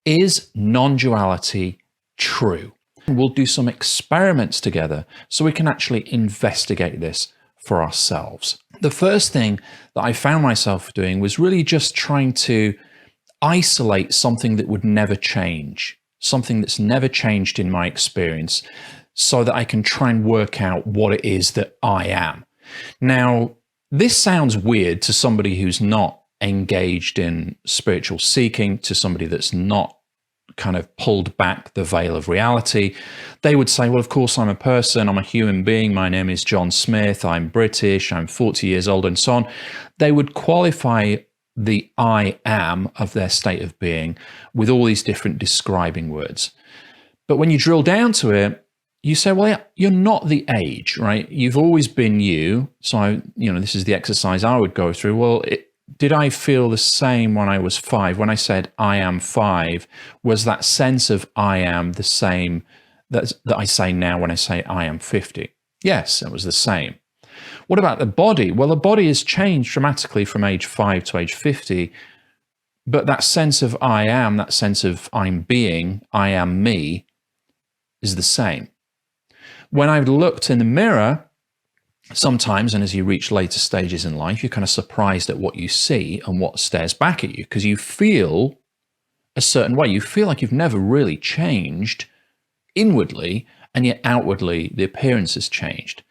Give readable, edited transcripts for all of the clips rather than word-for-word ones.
Is non-duality true? We'll do some experiments together so we can actually investigate this for ourselves. The first thing that I found myself doing was really just trying to isolate something that would never change, something that's never changed in my experience, so that I can try and work out what it is that I am. Now, this sounds weird to somebody who's not engaged in spiritual seeking, to somebody that's not kind of pulled back the veil of reality. They would say, well, of course, I'm a person, I'm a human being, my name is John Smith, I'm British, I'm 40 years old, and so on. They would qualify the I am of their state of being with all these different describing words. But when you drill down to it, you say, well, yeah, you're not the age, right? You've always been you. So, this is the exercise I would go through. Well, did I feel the same when I was 5? When I said I am 5, was that sense of I am the same that I say now when I say I am 50? Yes, it was the same. What about the body? Well, the body has changed dramatically from age 5 to age 50, but that sense of I am, that sense of I'm being, I am me, is the same. When I've looked in the mirror, sometimes, and as you reach later stages in life, you're kind of surprised at what you see and what stares back at you, because you feel a certain way. You feel like you've never really changed inwardly, and yet outwardly the appearance has changed.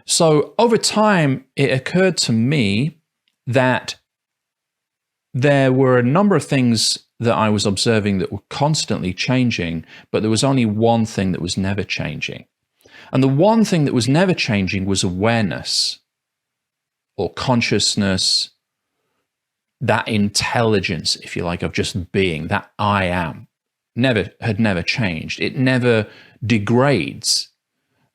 So over time, it occurred to me that there were a number of things that I was observing that were constantly changing, but there was only one thing that was never changing. And the one thing that was never changing was awareness or consciousness, that intelligence, if you like, of just being, that I am, had never changed. It never degrades.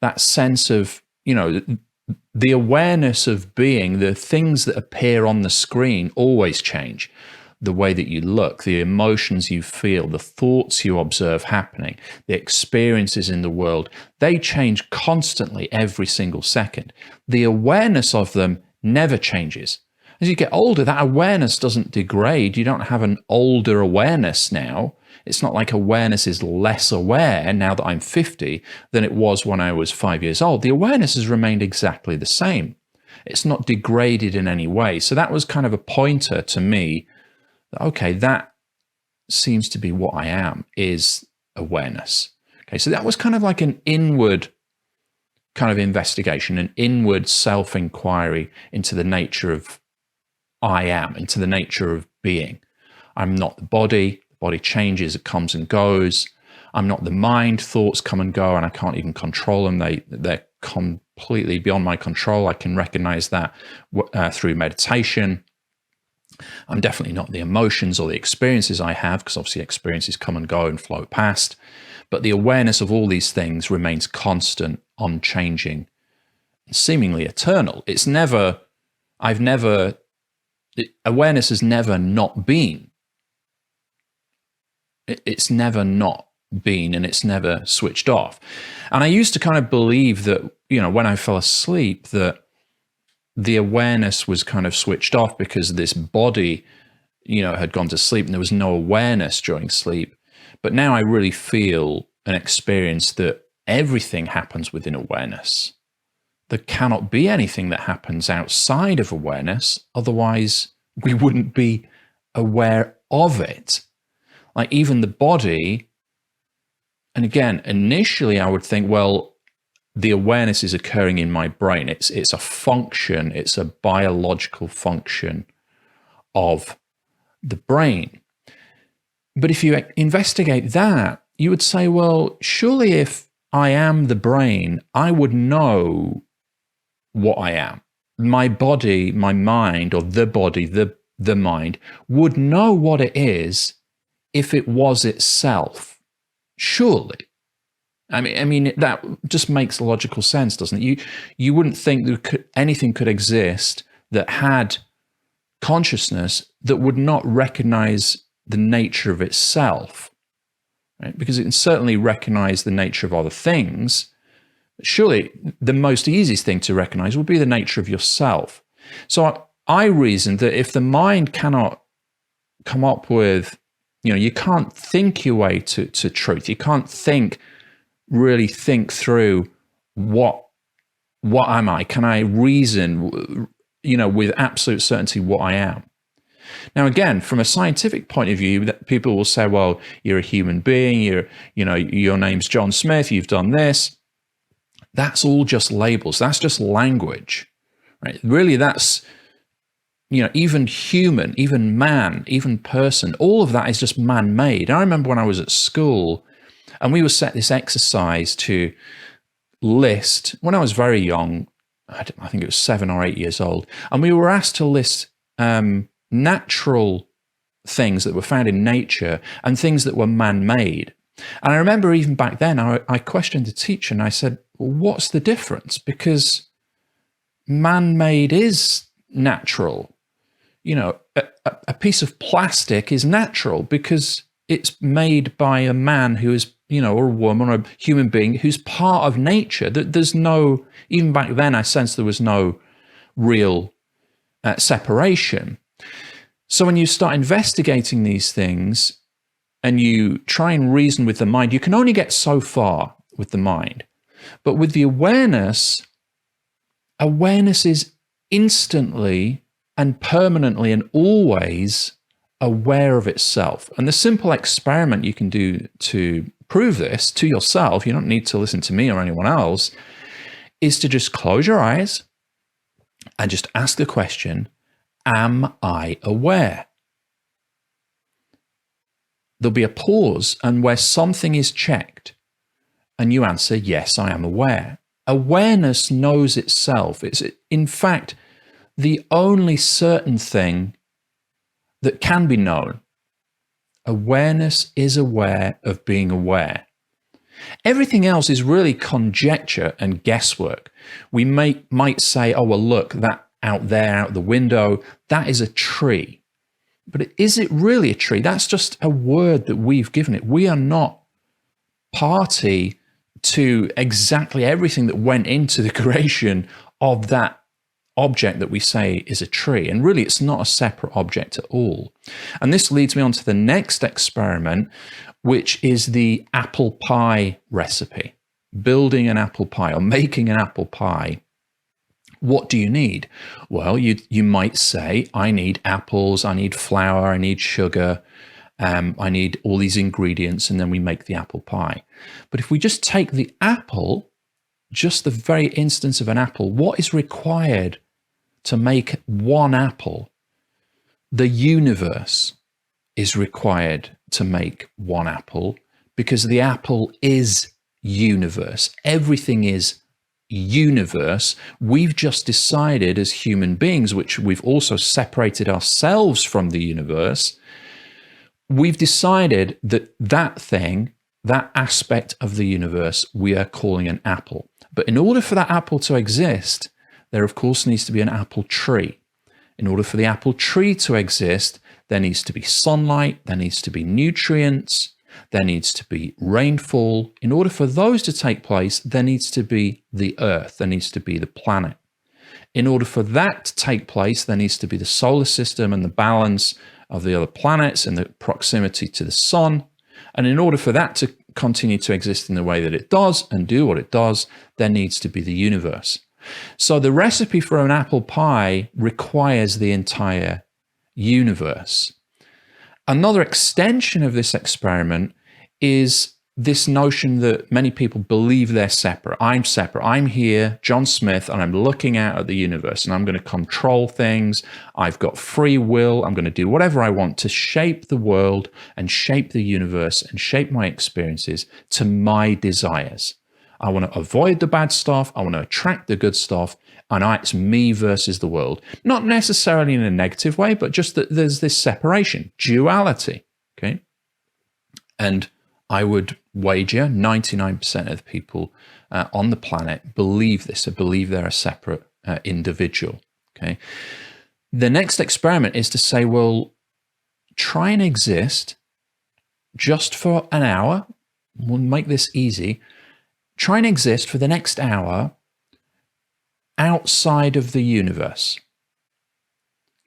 That sense of, the awareness of being, the things that appear on the screen always change. The way that you look, the emotions you feel, the thoughts you observe happening, the experiences in the world, they change constantly every single second. The awareness of them never changes. As you get older, that awareness doesn't degrade. You don't have an older awareness now. It's not like awareness is less aware now that I'm 50 than it was when I was 5 years old. The awareness has remained exactly the same. It's not degraded in any way. So that was kind of a pointer to me. Okay, that seems to be what I am, is awareness. Okay, so that was kind of like an inward kind of investigation, an inward self-inquiry into the nature of I am, into the nature of being. I'm not the body changes, it comes and goes. I'm not the mind, thoughts come and go, and I can't even control them. They're completely beyond my control. I can recognize that through meditation. I'm definitely not the emotions or the experiences I have, because obviously experiences come and go and float past. But the awareness of all these things remains constant, unchanging, seemingly eternal. Awareness has never not been. It's never not been, and it's never switched off. And I used to kind of believe that, when I fell asleep, that the awareness was kind of switched off because this body, had gone to sleep and there was no awareness during sleep. But now I really feel and experience that everything happens within awareness. There cannot be anything that happens outside of awareness. Otherwise, we wouldn't be aware of it. Like even the body, and again, initially I would think, well, the awareness is occurring in my brain. It's a function, it's a biological function of the brain. But if you investigate that, you would say, well, surely if I am the brain, I would know what I am. My body, my mind, or the body, the mind, would know what it is if it was itself. Surely. I mean, that just makes logical sense, doesn't it? You wouldn't think that anything could exist that had consciousness that would not recognize the nature of itself, right? Because it can certainly recognize the nature of other things. Surely the most easiest thing to recognize would be the nature of yourself. So I reasoned that if the mind cannot come up with You can't think your way to truth. You can't really think through what am I? Can I reason, with absolute certainty what I am? Now, again, from a scientific point of view, that people will say, well, you're a human being, your name's John Smith, you've done this. That's all just labels. That's just language, right? Really, that's, even human, even man, even person, all of that is just man-made. I remember when I was at school and we were set this exercise to list, when I was very young, I think it was 7 or 8 years old, and we were asked to list natural things that were found in nature and things that were man-made. And I remember even back then, I questioned the teacher and I said, well, what's the difference? Because man-made is natural. A piece of plastic is natural because it's made by a man who is, or a woman or a human being who's part of nature. There's no, even back then, I sensed there was no real separation. So when you start investigating these things and you try and reason with the mind, you can only get so far with the mind. But with the awareness is instantly and permanently and always aware of itself. And the simple experiment you can do to prove this to yourself, you don't need to listen to me or anyone else, is to just close your eyes and just ask the question, am I aware? There'll be a pause and where something is checked and you answer, yes, I am aware. Awareness knows itself. It's, in fact, the only certain thing that can be known. Awareness is aware of being aware. Everything else is really conjecture and guesswork. We might say, oh, well, look, that out there, out the window, that is a tree. But is it really a tree? That's just a word that we've given it. We are not party to exactly everything that went into the creation of that object that we say is a tree. And really, it's not a separate object at all. And this leads me on to the next experiment, which is the apple pie recipe. Building an apple pie or making an apple pie. What do you need? Well, you might say, I need apples, I need flour, I need sugar, I need all these ingredients, and then we make the apple pie. But if we just take the apple, just the very instance of an apple, what is required to make one apple? The universe is required to make one apple because the apple is universe. Everything is universe. We've just decided as human beings, which we've also separated ourselves from the universe, we've decided that that thing, that aspect of the universe, we are calling an apple. But in order for that apple to exist, there of course needs to be an apple tree. In order for the apple tree to exist, there needs to be sunlight, there needs to be nutrients, there needs to be rainfall. In order for those to take place, there needs to be the earth, there needs to be the planet. In order for that to take place, there needs to be the solar system and the balance of the other planets and the proximity to the sun. And in order for that to continue to exist in the way that it does and do what it does, there needs to be the universe. So the recipe for an apple pie requires the entire universe. Another extension of this experiment is this notion that many people believe they're separate. I'm separate. I'm here, John Smith, and I'm looking out at the universe and I'm going to control things. I've got free will. I'm going to do whatever I want to shape the world and shape the universe and shape my experiences to my desires. I want to avoid the bad stuff. I want to attract the good stuff. And it's me versus the world. Not necessarily in a negative way, but just that there's this separation, duality. Okay. And I would wager 99% of the people on the planet believe this, or believe they're a separate individual. Okay. The next experiment is to say, well, try and exist just for an hour. We'll make this easy. Try and exist for the next hour outside of the universe.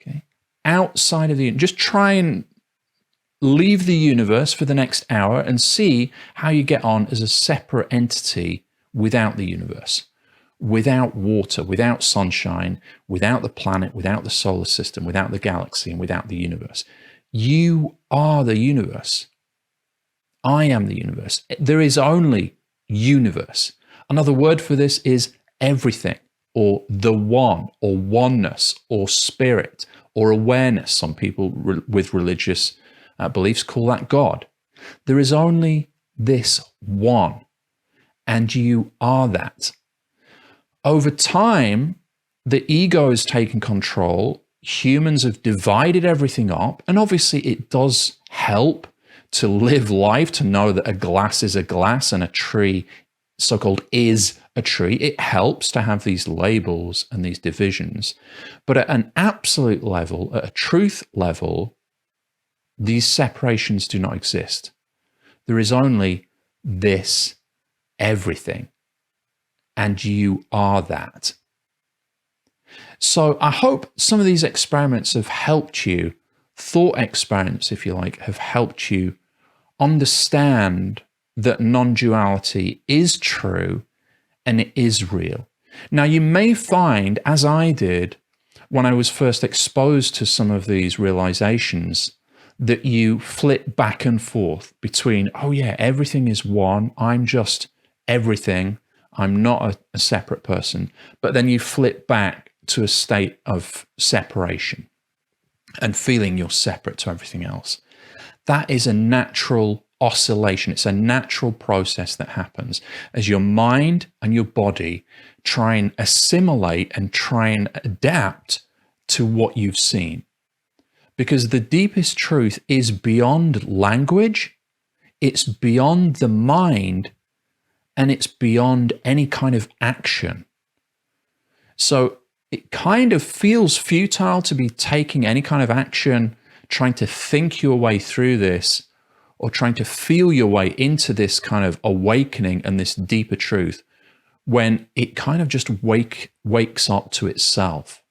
Okay. Outside of the, just try and leave the universe for the next hour and see how you get on as a separate entity without the universe, without water, without sunshine, without the planet, without the solar system, without the galaxy, and without the universe. You are the universe. I am the universe. There is only universe. Another word for this is everything, or the one, or oneness, or spirit, or awareness. Some people with religious beliefs call that God. There is only this one, and you are that. Over time, the ego has taken control. Humans have divided everything up, and obviously it does help to live life, to know that a glass is a glass and a tree, so-called, is a tree. It helps to have these labels and these divisions. But at an absolute level, at a truth level, these separations do not exist. There is only this everything, and you are that. So I hope some of these experiments have helped you, thought experiments, if you like, have helped you understand that non-duality is true and it is real. Now, you may find, as I did when I was first exposed to some of these realizations, that you flip back and forth between, oh yeah, everything is one, I'm just everything, I'm not a separate person, but then you flip back to a state of separation and feeling you're separate to everything else. That is a natural oscillation. It's a natural process that happens as your mind and your body try and assimilate and try and adapt to what you've seen. Because the deepest truth is beyond language, it's beyond the mind, and it's beyond any kind of action. So it kind of feels futile to be taking any kind of action, trying to think your way through this, or trying to feel your way into this kind of awakening and this deeper truth, when it kind of just wakes up to itself.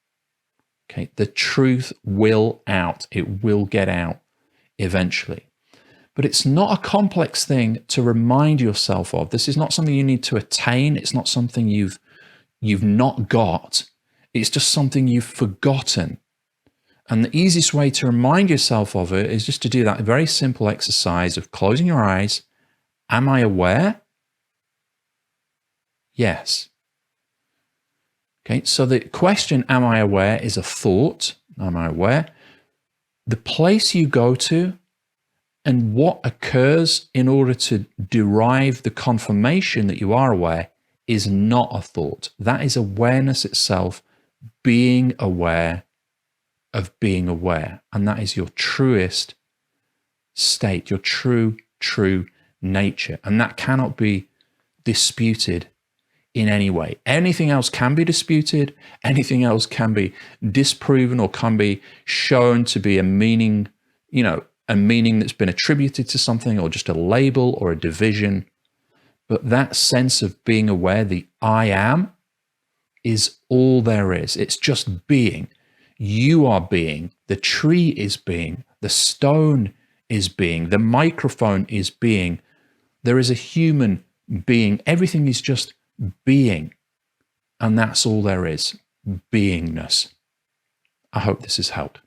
Okay, the truth will out. It will get out eventually. But it's not a complex thing to remind yourself of. This is not something you need to attain. It's not something you've not got. It's just something you've forgotten. And the easiest way to remind yourself of it is just to do that very simple exercise of closing your eyes. Am I aware? Yes. Okay, so the question, am I aware, is a thought. Am I aware? The place you go to and what occurs in order to derive the confirmation that you are aware is not a thought. That is awareness itself, being aware of being aware. And that is your truest state, your true nature. And that cannot be disputed in any way. Anything else can be disputed. Anything else can be disproven or can be shown to be a meaning, a meaning that's been attributed to something, or just a label or a division. But that sense of being aware, the I am, is all there is. It's just being. You are being. The tree is being. The stone is being. The microphone is being. There is a human being. Everything is just being. And that's all there is. Beingness. I hope this has helped.